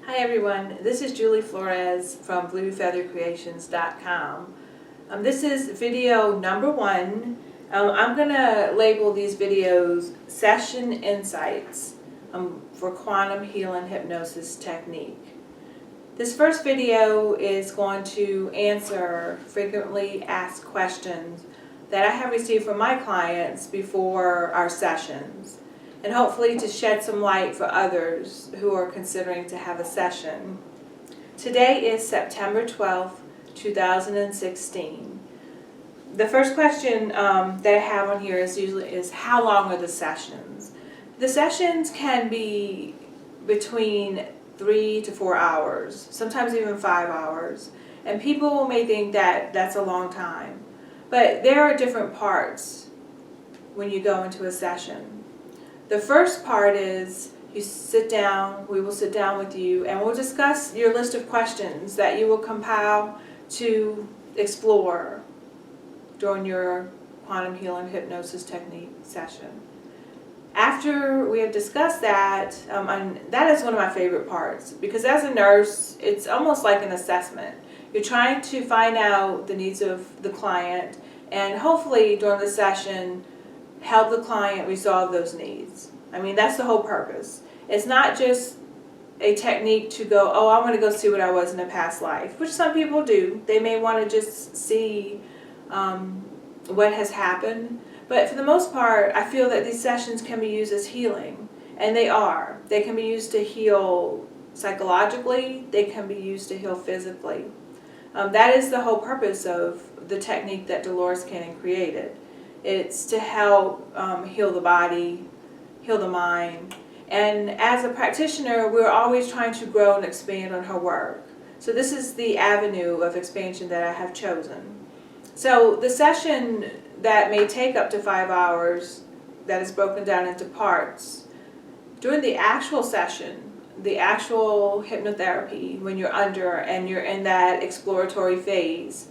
Hi everyone, this is Julie Flores from BlueFeatherCreations.com. This is video number 1. I'm going to label these videos Session Insights for Quantum Healing Hypnosis Technique. This first video is going to answer frequently asked questions that I have received from my clients before our sessions, and hopefully to shed some light for others who are considering to have a session. Today is September 12th, 2016. The first question that I have on here is how long are the sessions? The sessions can be between 3 to 4 hours, sometimes even 5 hours, and people may think that that's a long time, but there are different parts when you go into a session. The first part is you sit down, we will sit down with you, and we'll discuss your list of questions that you will compile to explore during your quantum healing hypnosis technique session. After we have discussed that, and that is one of my favorite parts, because as a nurse, it's almost like an assessment. You're trying to find out the needs of the client, and hopefully during the session, help the client resolve those needs. I mean, that's the whole purpose. It's not just a technique to go, oh, I want to go see what I was in a past life, which some people do. They may want to just see what has happened. But for the most part, I feel that these sessions can be used as healing, and they are. They can be used to heal psychologically. They can be used to heal physically. That is the whole purpose of the technique that Dolores Cannon created. It's to help heal the body, heal the mind. And as a practitioner, we're always trying to grow and expand on her work. So this is the avenue of expansion that I have chosen. So the session that may take up to 5 hours, that is broken down into parts. During the actual session, the actual hypnotherapy, when you're under and you're in that exploratory phase,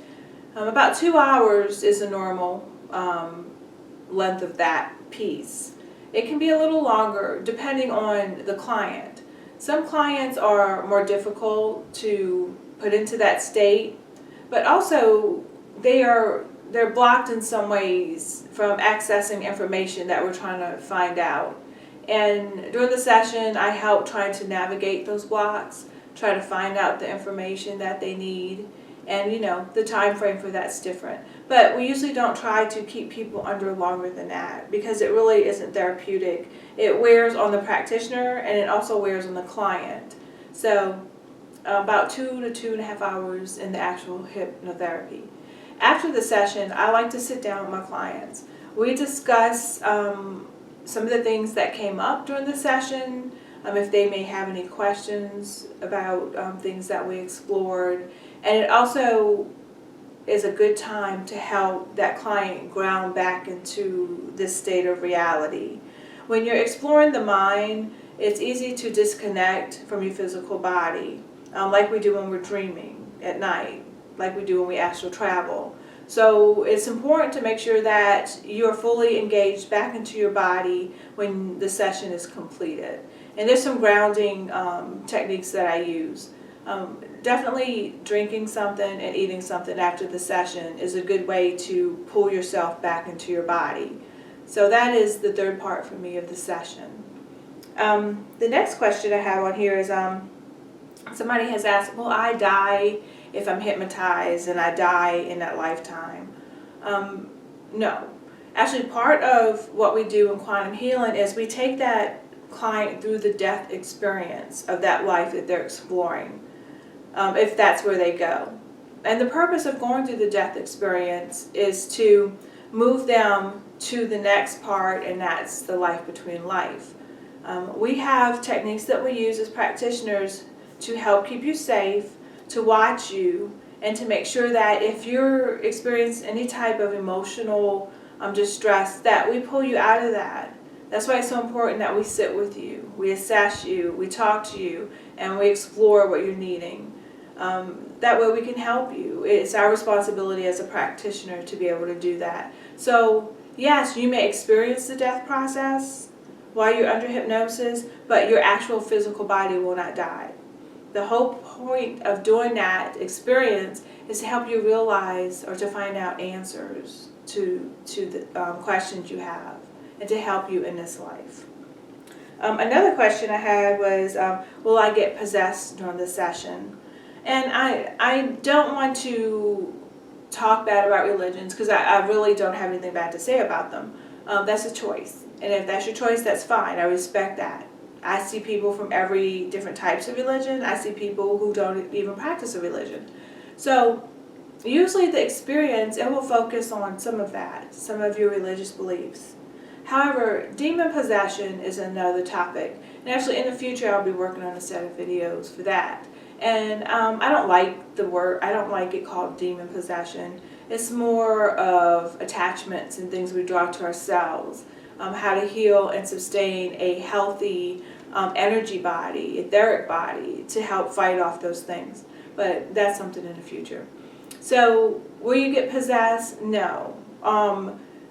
about 2 hours is a normal length of that piece. It can be a little longer depending on the client. Some clients are more difficult to put into that state, but also they're blocked in some ways from accessing information that we're trying to find out. And during the session, I help try to navigate those blocks, try to find out the information that they need. And the time frame for that's different. But we usually don't try to keep people under longer than that, because it really isn't therapeutic. It wears on the practitioner, and it also wears on the client. So about 2 to 2.5 hours in the actual hypnotherapy. After the session, I like to sit down with my clients. We discuss some of the things that came up during the session, if they may have any questions about things that we explored. And it also is a good time to help that client ground back into this state of reality. When you're exploring the mind, it's easy to disconnect from your physical body, like we do when we're dreaming at night, like we do when we astral travel. So it's important to make sure that you're fully engaged back into your body when the session is completed. And there's some grounding techniques that I use. Definitely drinking something and eating something after the session is a good way to pull yourself back into your body. So that is the third part for me of the session. The next question I have on here is somebody has asked, will I die if I'm hypnotized and I die in that lifetime? No. Actually, part of what we do in quantum healing is we take that client through the death experience of that life that they're exploring, if that's where they go. And the purpose of going through the death experience is to move them to the next part, and that's the life between life. We have techniques that we use as practitioners to help keep you safe, to watch you, and to make sure that if you're experiencing any type of emotional distress, that we pull you out of that. That's why it's so important that we sit with you, we assess you, we talk to you, and we explore what you're needing. That way we can help you. It's our responsibility as a practitioner to be able to do that. So yes, you may experience the death process while you're under hypnosis, but your actual physical body will not die. the whole point of doing that experience is to help you realize or to find out answers to the questions you have and to help you in this life. Another question I had was, will I get possessed during the session? And I don't want to talk bad about religions because I really don't have anything bad to say about them. That's a choice. And if that's your choice, that's fine. I respect that. I see people from every different types of religion. I see people who don't even practice a religion. So usually the experience, it will focus on some of that, some of your religious beliefs. However, demon possession is another topic. And actually in the future I'll be working on a set of videos for that. And I don't like the word, I don't like it called demon possession. It's more of attachments and things we draw to ourselves. How to heal and sustain a healthy energy body, etheric body, to help fight off those things. But that's something in the future. So, will you get possessed? No.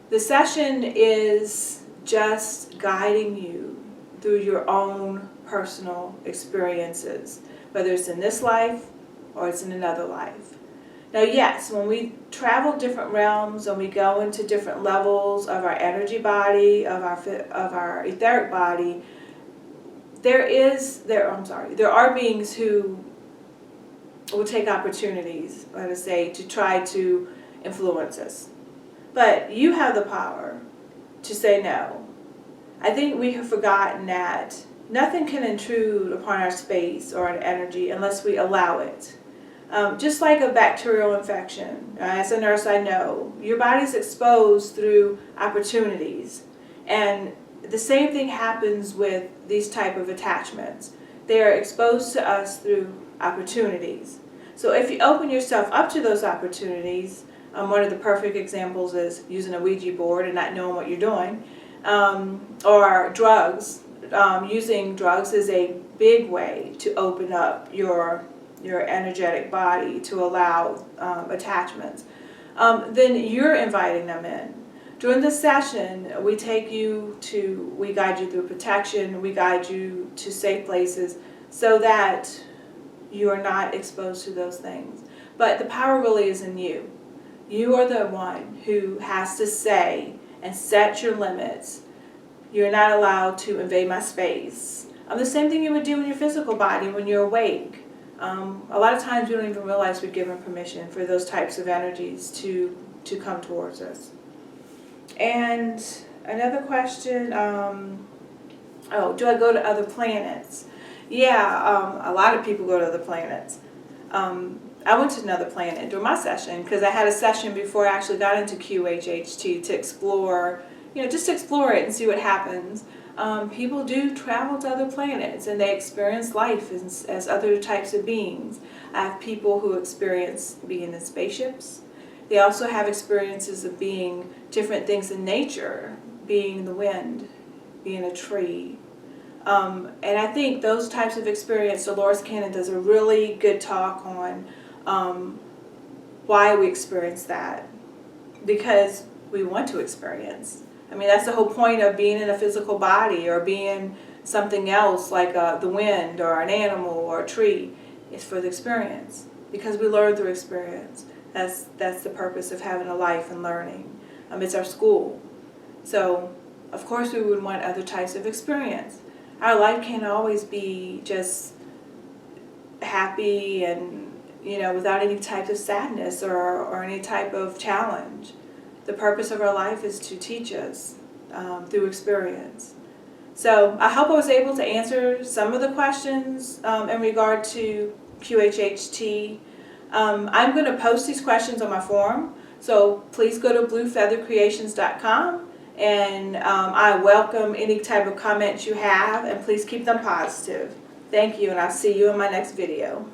The session is just guiding you through your own personal experiences, whether it's in this life or it's in another life. Now, yes, when we travel different realms and we go into different levels of our energy body, of our etheric body, there are beings who will take opportunities, let us say, to try to influence us. But you have the power to say no. I think we have forgotten that nothing can intrude upon our space or our energy unless we allow it. Just like a bacterial infection, as a nurse I know, your body's exposed through opportunities. And the same thing happens with these type of attachments. They are exposed to us through opportunities. So if you open yourself up to those opportunities, one of the perfect examples is using a Ouija board and not knowing what you're doing, or drugs. Using drugs is a big way to open up your energetic body to allow attachments. Then you're inviting them in. During the session, we guide you through protection, we guide you to safe places so that you are not exposed to those things. But the power really is in you. You are the one who has to say and set your limits. You're not allowed to invade my space. The same thing you would do in your physical body when you're awake. A lot of times we don't even realize we're given permission for those types of energies to come towards us. And another question, do I go to other planets? Yeah, a lot of people go to other planets. I went to another planet during my session because I had a session before I actually got into QHHT to explore, just to explore it and see what happens. People do travel to other planets and they experience life as other types of beings. I have people who experience being in spaceships. They also have experiences of being different things in nature, being the wind, being a tree. And I think those types of experience, Dolores Cannon does a really good talk on why we experience that. Because we want to experience. I mean, that's the whole point of being in a physical body or being something else like the wind or an animal or a tree. It's for the experience. Because we learn through experience. That's the purpose of having a life and learning. It's our school. So, of course, we would want other types of experience. Our life can't always be just happy and, without any type of sadness or any type of challenge. The purpose of our life is to teach us through experience. So I hope I was able to answer some of the questions in regard to QHHT. I'm going to post these questions on my forum, so please go to bluefeathercreations.com, and I welcome any type of comments you have, and please keep them positive. Thank you, and I'll see you in my next video.